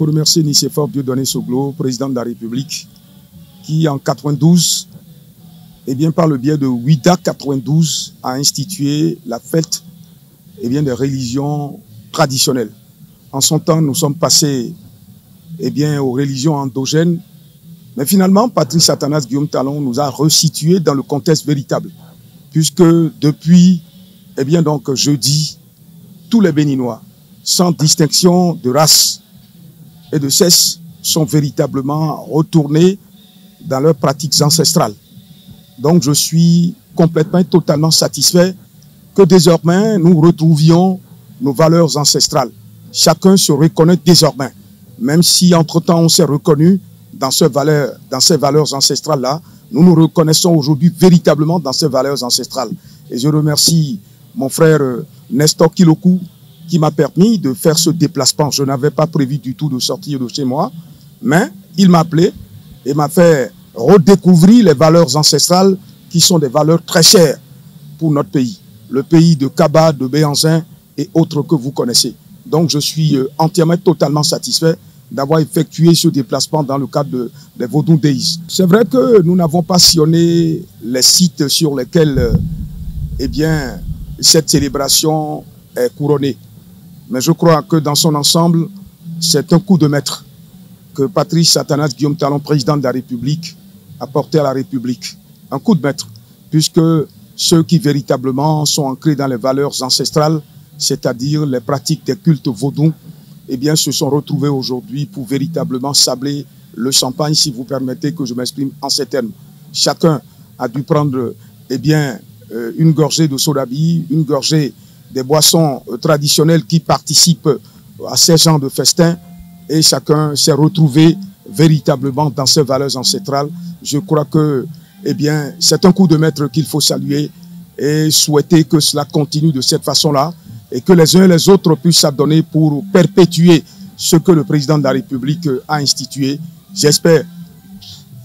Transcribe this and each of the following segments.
faut remercier Nicéphore Dieudonné Soglo, président de la République, qui en 92, eh bien, par le biais de WIDA 92, a institué la fête des religions traditionnelles. En son temps, nous sommes passés aux religions endogènes, mais finalement, Patrice Athanase Guillaume Talon nous a resitués dans le contexte véritable, puisque depuis jeudi, tous les Béninois, sans distinction de race et de sexe, sont véritablement retournés dans leurs pratiques ancestrales. Donc je suis complètement et totalement satisfait que désormais nous retrouvions nos valeurs ancestrales. Chacun se reconnaît désormais, même si entre-temps on s'est reconnu dans ces valeurs ancestrales-là, nous nous reconnaissons aujourd'hui véritablement dans ces valeurs ancestrales. Et je remercie mon frère Nestor Kilokou qui m'a permis de faire ce déplacement. Je n'avais pas prévu du tout de sortir de chez moi, mais il m'a appelé et m'a fait redécouvrir les valeurs ancestrales qui sont des valeurs très chères pour notre pays. Le pays de Kaba, de Béhanzin et autres que vous connaissez. Donc je suis entièrement, totalement satisfait d'avoir effectué ce déplacement dans le cadre des Vodou Days. C'est vrai que nous n'avons pas sillonné les sites sur lesquels cette célébration est couronnée. Mais je crois que dans son ensemble, c'est un coup de maître que Patrice Athanase Guillaume Talon, président de la République, a porté à la République. Un coup de maître, puisque ceux qui véritablement sont ancrés dans les valeurs ancestrales, c'est-à-dire les pratiques des cultes vaudous, se sont retrouvés aujourd'hui pour véritablement sabler le champagne, si vous permettez que je m'exprime en ces termes. Chacun a dû prendre une gorgée de sodabi, une gorgée des boissons traditionnelles qui participent à ces genres de festins, et chacun s'est retrouvé véritablement dans ces valeurs ancestrales. Je crois que c'est un coup de maître qu'il faut saluer et souhaiter que cela continue de cette façon-là et que les uns et les autres puissent s'adonner pour perpétuer ce que le président de la République a institué. J'espère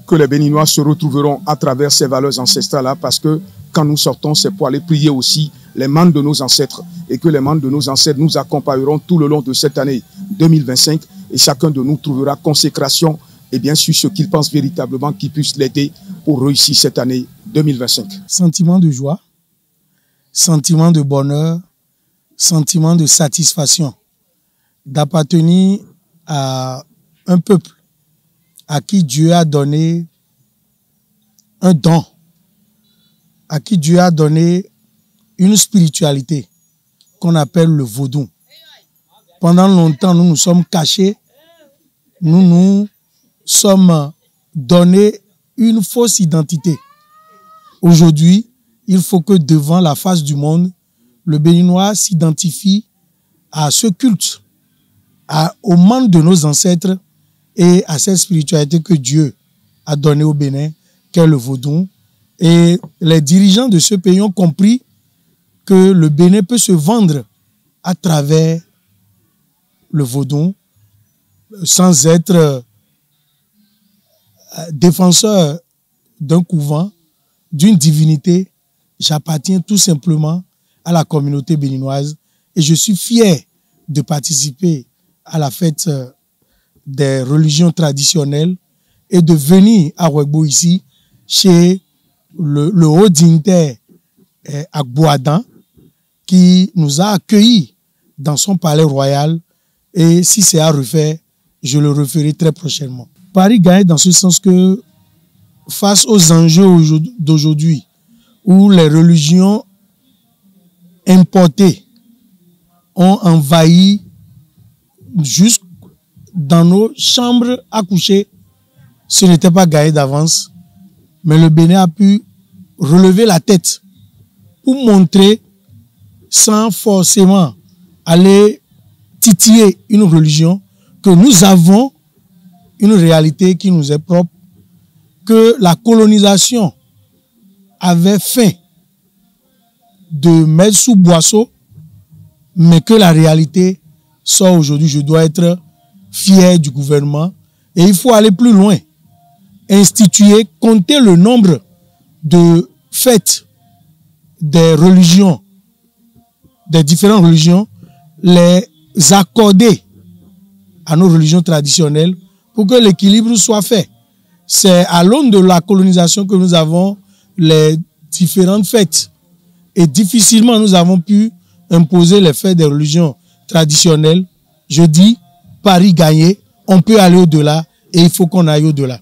que les Béninois se retrouveront à travers ces valeurs ancestrales-là, parce que quand nous sortons, c'est pour aller prier aussi les membres de nos ancêtres, et que les membres de nos ancêtres nous accompagneront tout le long de cette année 2025, et chacun de nous trouvera consécration et bien sûr ce qu'il pense véritablement qui puisse l'aider pour réussir cette année 2025. Sentiment de joie, sentiment de bonheur, sentiment de satisfaction d'appartenir à un peuple à qui Dieu a donné un don, à qui Dieu a donné une spiritualité qu'on appelle le vaudou. Pendant longtemps, nous nous sommes cachés, nous nous sommes donné une fausse identité. Aujourd'hui, il faut que devant la face du monde, le Béninois s'identifie à ce culte, au monde de nos ancêtres et à cette spiritualité que Dieu a donnée au Bénin, qu'est le vaudou. Et les dirigeants de ce pays ont compris que le Bénin peut se vendre à travers le vaudou sans être défenseur d'un couvent, d'une divinité. J'appartiens tout simplement à la communauté béninoise et je suis fier de participer à la fête des religions traditionnelles et de venir à Ouegbo ici, chez le haut dignitaire Agbouadan, qui nous a accueillis dans son palais royal, et si c'est à refaire, je le referai très prochainement. Paris gagne dans ce sens que face aux enjeux d'aujourd'hui, où les religions importées ont envahi jusque dans nos chambres à coucher, ce n'était pas gagné d'avance, mais le Bénin a pu relever la tête pour montrer, sans forcément aller titiller une religion, que nous avons une réalité qui nous est propre, que la colonisation avait faim de mettre sous boisseau, mais que la réalité sort aujourd'hui. Je dois être fier du gouvernement et il faut aller plus loin. Instituer, compter le nombre de fêtes des religions, des différentes religions, les accorder à nos religions traditionnelles pour que l'équilibre soit fait. C'est à l'aune de la colonisation que nous avons les différentes fêtes. Et difficilement nous avons pu imposer les fêtes des religions traditionnelles. Je dis, Paris gagné, on peut aller au-delà et il faut qu'on aille au-delà.